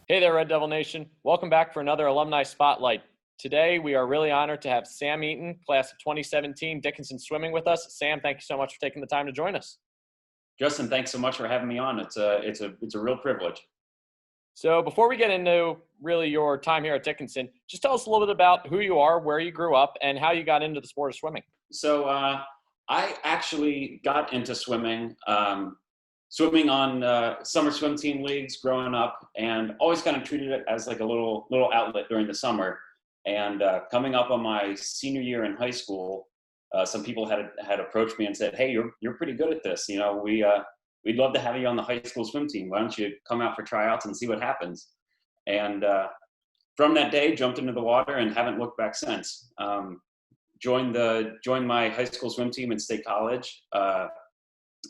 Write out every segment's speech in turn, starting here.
Hey there, Red Devil Nation. Welcome back for another Alumni Spotlight. Today, we are really honored to have Sam Eaton, class of 2017, Dickinson Swimming with us. Sam, thank you so much for taking the time to join us. Justin, thanks so much for having me on. It's a real privilege. So before we get into really your time here at Dickinson, just tell us a little bit about who you are, where you grew up, and how you got into the sport of swimming. I actually got into swimming on summer swim team leagues growing up, and always kind of treated it as like a little outlet during the summer. And coming up on my senior year in high school, some people had approached me and said, "Hey, you're pretty good at this. We'd love to have you on the high school swim team. Why don't you come out for tryouts and see what happens?" And from that day, jumped into the water and haven't looked back since. Joined my high school swim team in State College,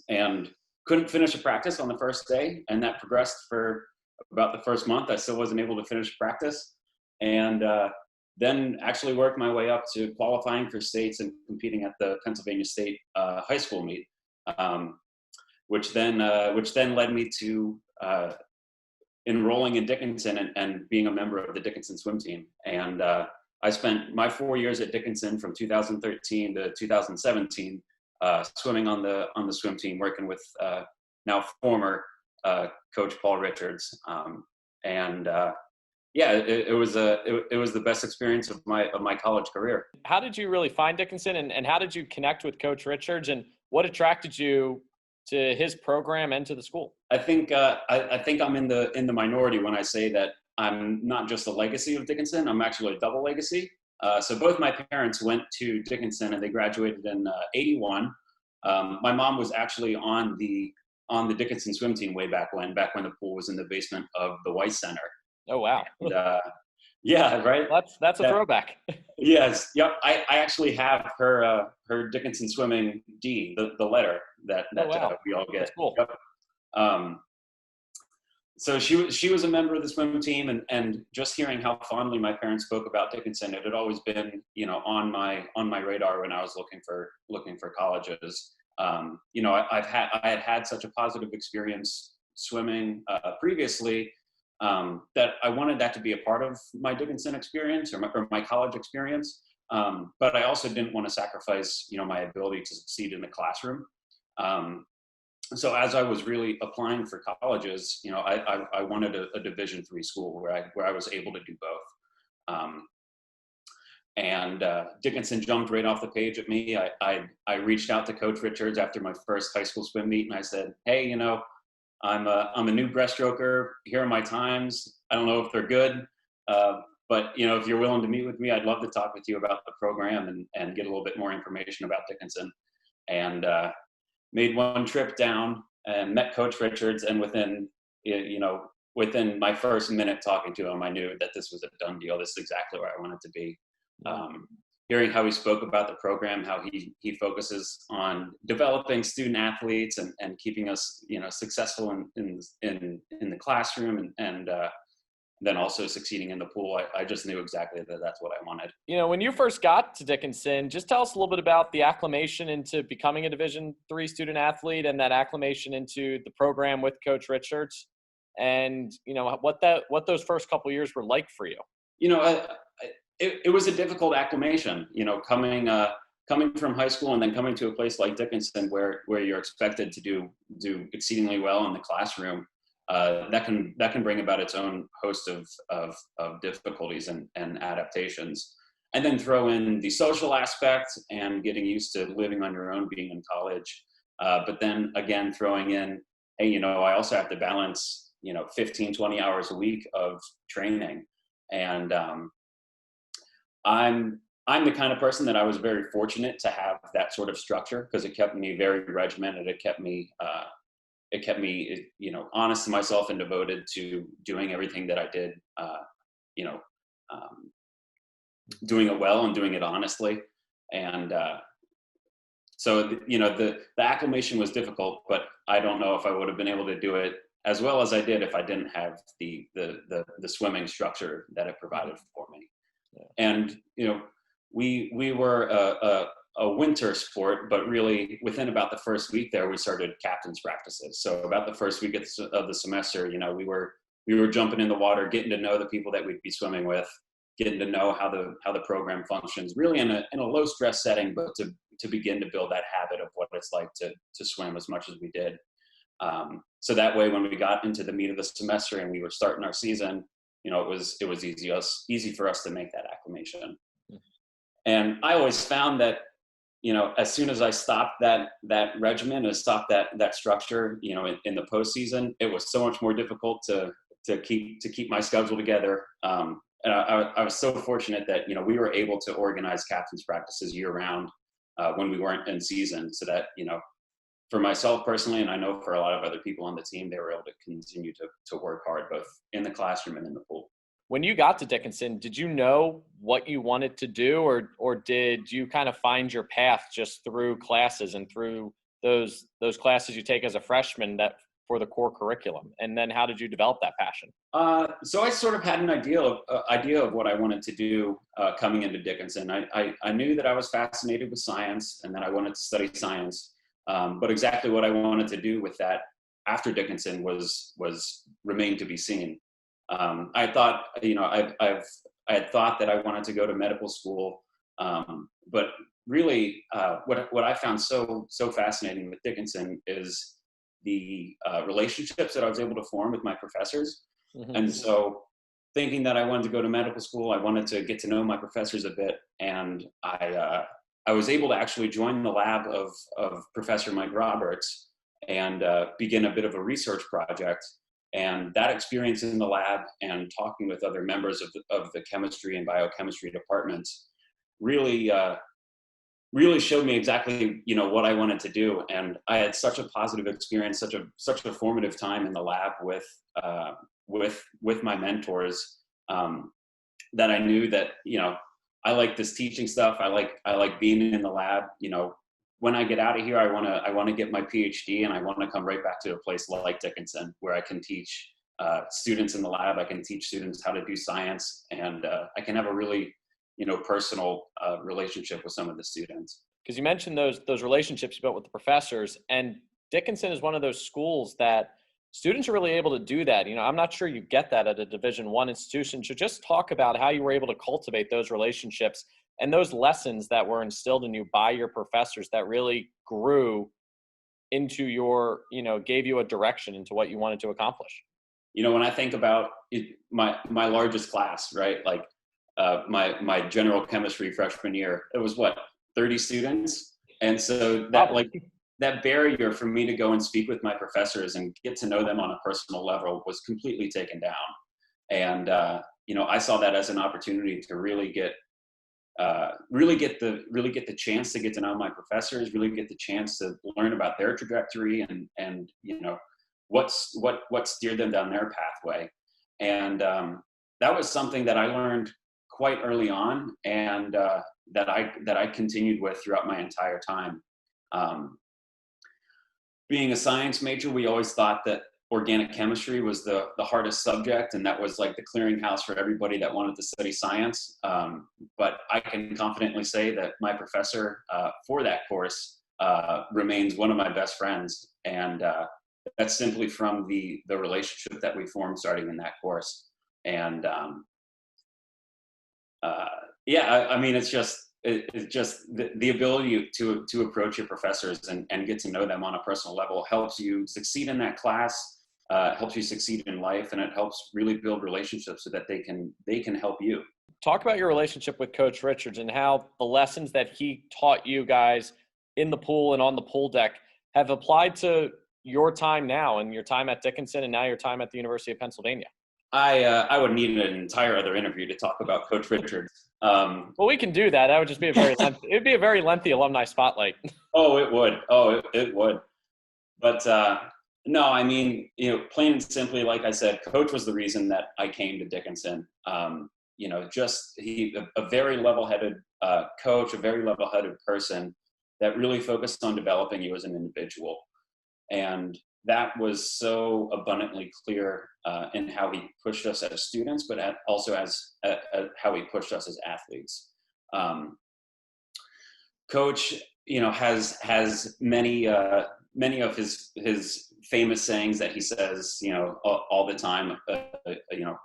and couldn't finish a practice on the first day, and that progressed for about the first month. I still wasn't able to finish practice, and then actually worked my way up to qualifying for states and competing at the Pennsylvania State high school meet, which then led me to enrolling in Dickinson and being a member of the Dickinson swim team. And I spent my 4 years at Dickinson from 2013 to 2017 swimming on the swim team, working with now former coach Paul Richards. It was the best experience of my college career. How did you really find Dickinson, and how did you connect with Coach Richards, and what attracted you to his program and to the school? I think I'm in the minority when I say that I'm not just a legacy of Dickinson. I'm actually a double legacy. So both my parents went to Dickinson and they graduated in '81. My mom was actually on the Dickinson swim team way back when the pool was in the basement of the Weiss Center. Oh, wow. And, yeah, right. That's a throwback. Yes, yep. I actually have her Dickinson swimming D, the letter that Oh, wow. we all get. That's cool. Yep. So she was a member of the swim team, and just hearing how fondly my parents spoke about Dickinson, it had always been on my radar when I was looking for colleges. I had such a positive experience swimming previously, that I wanted that to be a part of my Dickinson experience or my college experience. But I also didn't want to sacrifice, my ability to succeed in the classroom. So as I was really applying for colleges, I wanted a Division III school where I was able to do both. Dickinson jumped right off the page at me. I reached out to Coach Richards after my first high school swim meet, and I said, "Hey, I'm a new breaststroker. Here are my times. I don't know if they're good, but if you're willing to meet with me, I'd love to talk with you about the program and get a little bit more information about Dickinson." And made one trip down and met Coach Richards, and within my first minute talking to him, I knew that this was a done deal. This is exactly where I wanted to be. Hearing how he spoke about the program, how he focuses on developing student athletes and keeping us, successful in the classroom and then also succeeding in the pool. I just knew exactly that that's what I wanted. When you first got to Dickinson, just tell us a little bit about the acclimation into becoming a Division III student athlete and that acclimation into the program with Coach Richards, and what those first couple years were like for you. It was a difficult acclimation, coming from high school and then coming to a place like Dickinson where you're expected to do exceedingly well in the classroom. That can bring about its own host of difficulties and adaptations, and then throw in the social aspect and getting used to living on your own, being in college. But then again, throwing in, hey, I also have to balance, 15, 20 hours a week of training. And I'm the kind of person that I was very fortunate to have that sort of structure, because it kept me very regimented. It kept me, honest to myself and devoted to doing everything that I did, doing it well and doing it honestly. And so, the acclimation was difficult, but I don't know if I would have been able to do it as well as I did if I didn't have the swimming structure that it provided for me. Yeah. And, we were a winter sport, but really within about the first week there, we started captain's practices. So about the first week of the semester, we were we were jumping in the water, getting to know the people that we'd be swimming with, getting to know how the program functions, really in a low stress setting, but to begin to build that habit of what it's like to swim as much as we did. So that way, when we got into the meat of the semester and we were starting our season, you know, it was easy for us to make that acclimation. And I always found that, you know, as soon as I stopped that regimen and stopped that structure, you know, in the postseason, it was so much more difficult to keep my schedule together. And I was so fortunate that, you know, we were able to organize captain's practices year round when we weren't in season, so that, you know, for myself personally, and I know for a lot of other people on the team, they were able to continue to work hard, both in the classroom and in the pool. When you got to Dickinson, did you know what you wanted to do, or did you kind of find your path just through classes and through those classes you take as a freshman that for the core curriculum? And then how did you develop that passion? So I sort of had an idea of what I wanted to do coming into Dickinson. I knew that I was fascinated with science and that I wanted to study science, but exactly what I wanted to do with that after Dickinson was remained to be seen. I thought, you know, I had thought that I wanted to go to medical school, but really, what I found so fascinating with Dickinson is the relationships that I was able to form with my professors. Mm-hmm. And so, thinking that I wanted to go to medical school, I wanted to get to know my professors a bit, and I was able to actually join the lab of Professor Mike Roberts and begin a bit of a research project. And that experience in the lab and talking with other members of the chemistry and biochemistry departments really showed me exactly, you know, what I wanted to do. And I had such a positive experience, such a formative time in the lab with my mentors, that I knew that, you know, I like this teaching stuff. I like being in the lab. You know, when I get out of here, I want to get my PhD, and I want to come right back to a place like Dickinson where I can teach students in the lab. I can teach students how to do science, and I can have a really, you know, personal relationship with some of the students. Because you mentioned those relationships you built with the professors, and Dickinson is one of those schools that students are really able to do that. You know, I'm not sure you get that at a Division I institution. So just talk about how you were able to cultivate those relationships and those lessons that were instilled in you by your professors that really grew into your, you know, gave you a direction into what you wanted to accomplish. You know, when I think about it, my largest class, right? Like my general chemistry freshman year, it was what, 30 students? And so that that barrier for me to go and speak with my professors and get to know them on a personal level was completely taken down. And you know, I saw that as an opportunity to really get the chance to get to know my professors, really get the chance to learn about their trajectory and you know, what steered them down their pathway. And that was something that I learned quite early on, and that I continued with throughout my entire time. Being a science major, we always thought that organic chemistry was the hardest subject, and that was like the clearinghouse for everybody that wanted to study science. But I can confidently say that my professor for that course remains one of my best friends, and that's simply from the relationship that we formed starting in that course. And I mean, it's just the ability to approach your professors and get to know them on a personal level helps you succeed in that class, helps you succeed in life, and it helps really build relationships so that they can help you. Talk about your relationship with Coach Richards and how the lessons that he taught you guys in the pool and on the pool deck have applied to your time now and your time at Dickinson and now your time at the University of Pennsylvania. I would need an entire other interview to talk about Coach Richards. Well, we can do that. That would just be it'd be a very lengthy alumni spotlight. Oh, it would. Oh, it would. But no, I mean, you know, plain and simply, like I said, Coach was the reason that I came to Dickinson. You know, just a very level-headed coach, a very level-headed person that really focused on developing you as an individual. And that was so abundantly clear in how he pushed us as students, but also as how he pushed us as athletes. Coach, you know, has many of his famous sayings that he says, you know, all the time.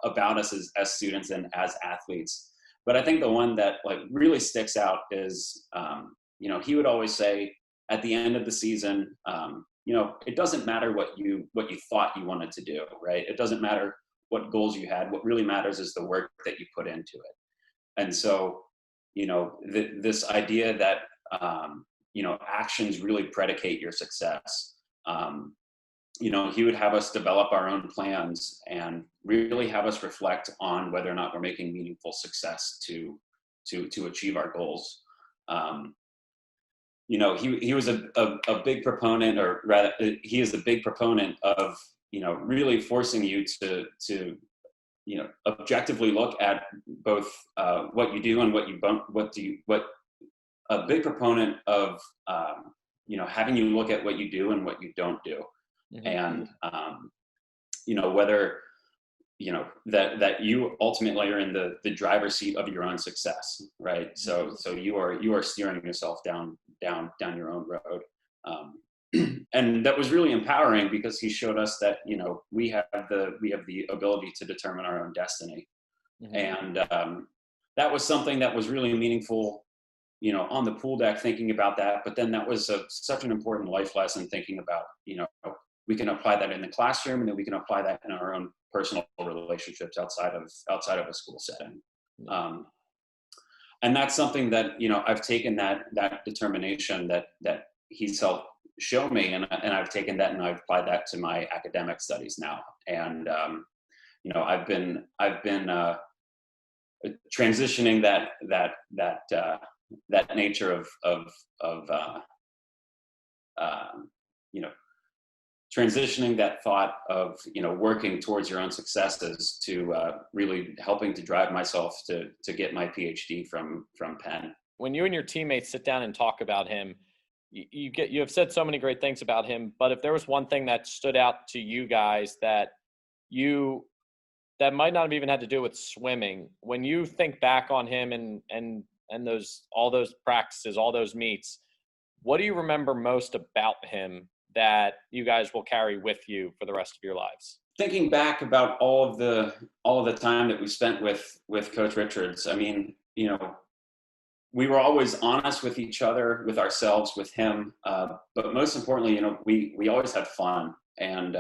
about us as students and as athletes. But I think the one that like really sticks out is, he would always say at the end of the season, it doesn't matter what you thought you wanted to do, right? It doesn't matter what goals you had. What really matters is the work that you put into it. And so, this idea that, actions really predicate your success. He would have us develop our own plans and really have us reflect on whether or not we're making meaningful success to achieve our goals. He was a big proponent, or rather, he is a big proponent of, really forcing you to objectively look at both what you do and a big proponent of, having you look at what you do and what you don't do. Mm-hmm. And, whether, that you ultimately are in the driver's seat of your own success, right? So you are steering yourself down your own road. And that was really empowering because he showed us that, we have the ability to determine our own destiny. Mm-hmm. And that was something that was really meaningful, on the pool deck, thinking about that. But then that was such an important life lesson, thinking about, we can apply that in the classroom, and then we can apply that in our own personal relationships outside of a school setting. And that's something that, I've taken that determination that he's helped show me, and I've taken that and I've applied that to my academic studies now. And, I've been transitioning that nature of transitioning that thought of, working towards your own successes to really helping to drive myself to get my PhD from Penn. When you and your teammates sit down and talk about him, you have said so many great things about him, but if there was one thing that stood out to you guys that might not have even had to do with swimming, when you think back on him and all those practices, all those meets, what do you remember most about him that you guys will carry with you for the rest of your lives? Thinking back about all of the time that we spent with Coach Richards, I mean, we were always honest with each other, with ourselves, with him. But most importantly, we always had fun, and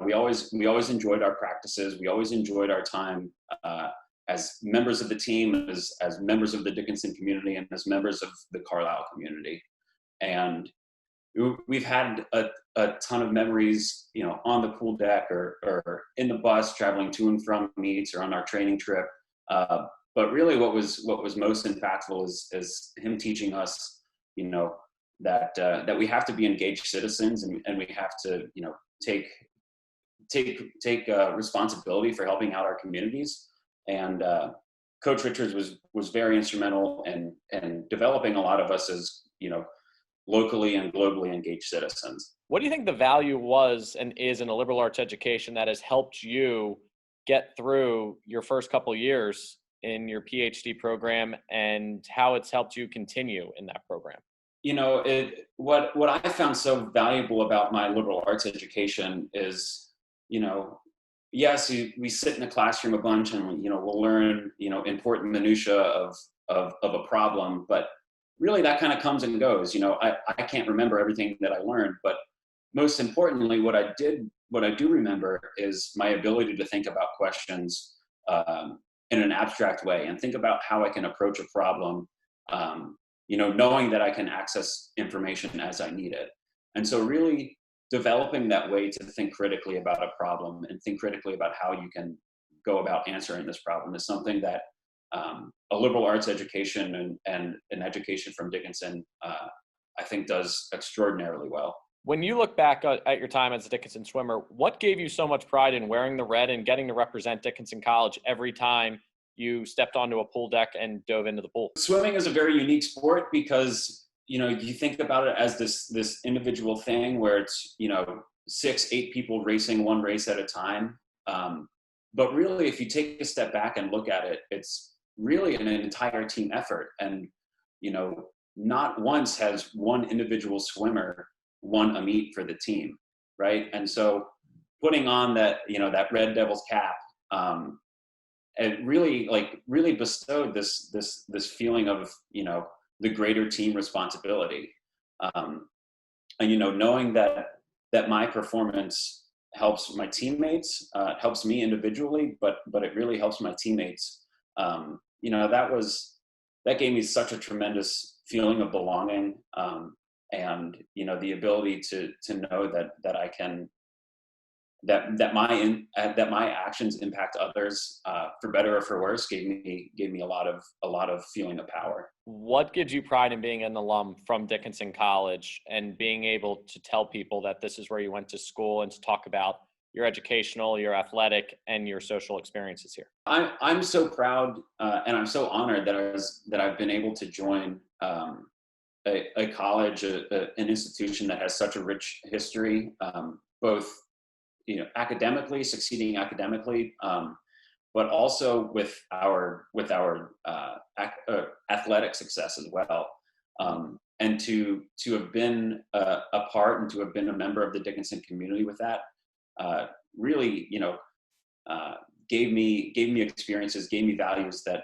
we always enjoyed our practices. We always enjoyed our time as members of the team, as members of the Dickinson community, and as members of the Carlisle community. And we've had a ton of memories, on the pool deck or in the bus traveling to and from meets or on our training trip. But really what was most impactful is him teaching us, that we have to be engaged citizens, and we have to, take responsibility for helping out our communities. And Coach Richards was very instrumental in developing a lot of us as, locally and globally engaged citizens. What do you think the value was and is in a liberal arts education that has helped you get through your first couple of years in your PhD program, and how it's helped you continue in that program? What I found so valuable about my liberal arts education is, yes, we sit in the classroom a bunch and, we'll learn, important minutia of a problem, but really that kind of comes and goes. I can't remember everything that I learned, but most importantly, what I do remember is my ability to think about questions in an abstract way and think about how I can approach a problem, knowing that I can access information as I need it. And so really developing that way to think critically about a problem and think critically about how you can go about answering this problem is something that a liberal arts education and an education from Dickinson, I think does extraordinarily well. When you look back at your time as a Dickinson swimmer, what gave you so much pride in wearing the red and getting to represent Dickinson College every time you stepped onto a pool deck and dove into the pool? Swimming is a very unique sport because, you think about it as this individual thing where it's, 6-8 people racing one race at a time. But really, if you take a step back and look at it, it's really an entire team effort. And, not once has one individual swimmer won a meet for the team, right? And so putting on that, that Red Devil's cap it really bestowed this feeling of, the greater team responsibility. And, knowing that my performance helps my teammates, helps me individually, but it really helps my teammates. That gave me such a tremendous feeling of belonging, and the ability to know that I can, that my actions impact others, for better or for worse, gave me a lot of feeling of power. What gives you pride in being an alum from Dickinson College and being able to tell people that this is where you went to school and to talk about your educational, your athletic, and your social experiences here? I'm so proud, and I'm so honored that I've been able to join a college, an institution that has such a rich history, both academically, succeeding academically, but also with our athletic success as well. And to have been a part and to have been a member of the Dickinson community with that, really, gave me experiences, gave me values that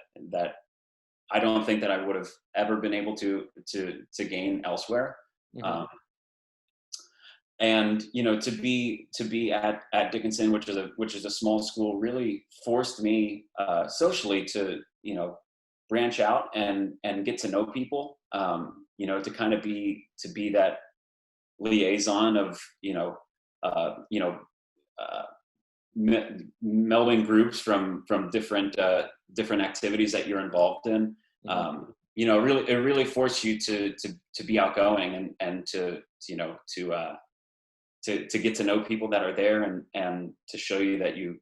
I don't think that I would have ever been able to gain elsewhere. Mm-hmm. And to be at Dickinson, which is a small school, really forced me socially to branch out and get to know people. To kind of be that liaison of melding groups from different activities that you're involved in. It really forced you to be outgoing and to get to know people that are there and to show you that you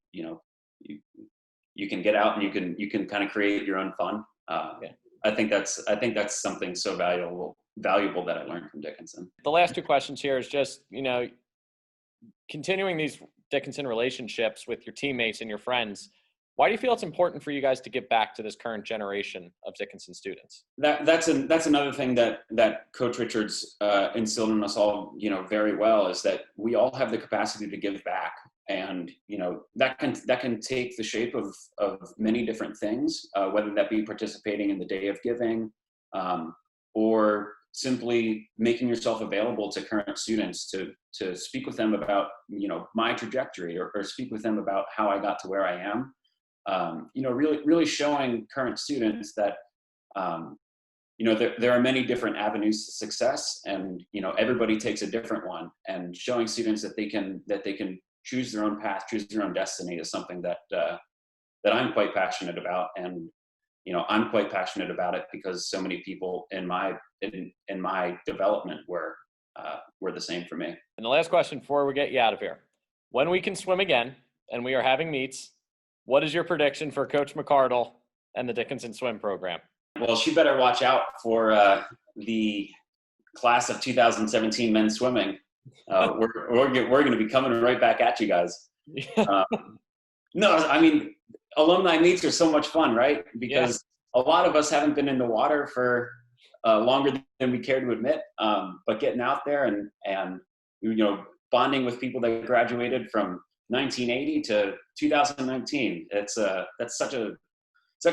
can get out and you can kind of create your own fun. Yeah. I think that's something so valuable that I learned from Dickinson. The last two questions here is just, continuing these Dickinson relationships with your teammates and your friends. Why do you feel it's important for you guys to give back to this current generation of Dickinson students? That's another thing that Coach Richards instilled in us all, very well, is that we all have the capacity to give back, and that can take the shape of many different things, whether that be participating in the Day of Giving, or simply making yourself available to current students to speak with them about my trajectory, or speak with them about how I got to where I am. Really showing current students that, there are many different avenues to success, and, everybody takes a different one, and showing students that they can choose their own path, choose their own destiny is something that I'm quite passionate about. And, I'm quite passionate about it because so many people in my development were the same for me. And the last question before we get you out of here: when we can swim again and we are having meets, what is your prediction for Coach McCardle and the Dickinson swim program? Well, she better watch out for the class of 2017 men's swimming. We're going to be coming right back at you guys. No, I mean, alumni meets are so much fun, right? Because a lot of us haven't been in the water for longer than we care to admit. But getting out there and bonding with people that graduated from 1980 to 2019, that's such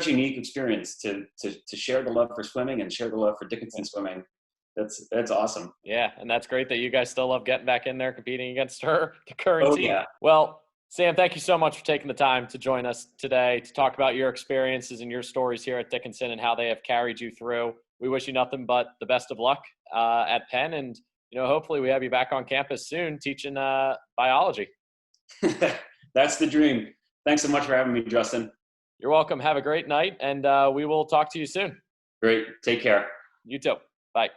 a unique experience to share the love for swimming and share the love for Dickinson swimming. That's awesome. Yeah, and that's great that you guys still love getting back in there, competing against the current team. Yeah. Well, Sam, thank you so much for taking the time to join us today to talk about your experiences and your stories here at Dickinson and how they have carried you through. We wish you nothing but the best of luck at Penn, and hopefully we have you back on campus soon teaching biology. That's the dream. Thanks so much for having me, Justin. You're welcome. Have a great night, and we will talk to you soon. Great. Take care. You too. Bye.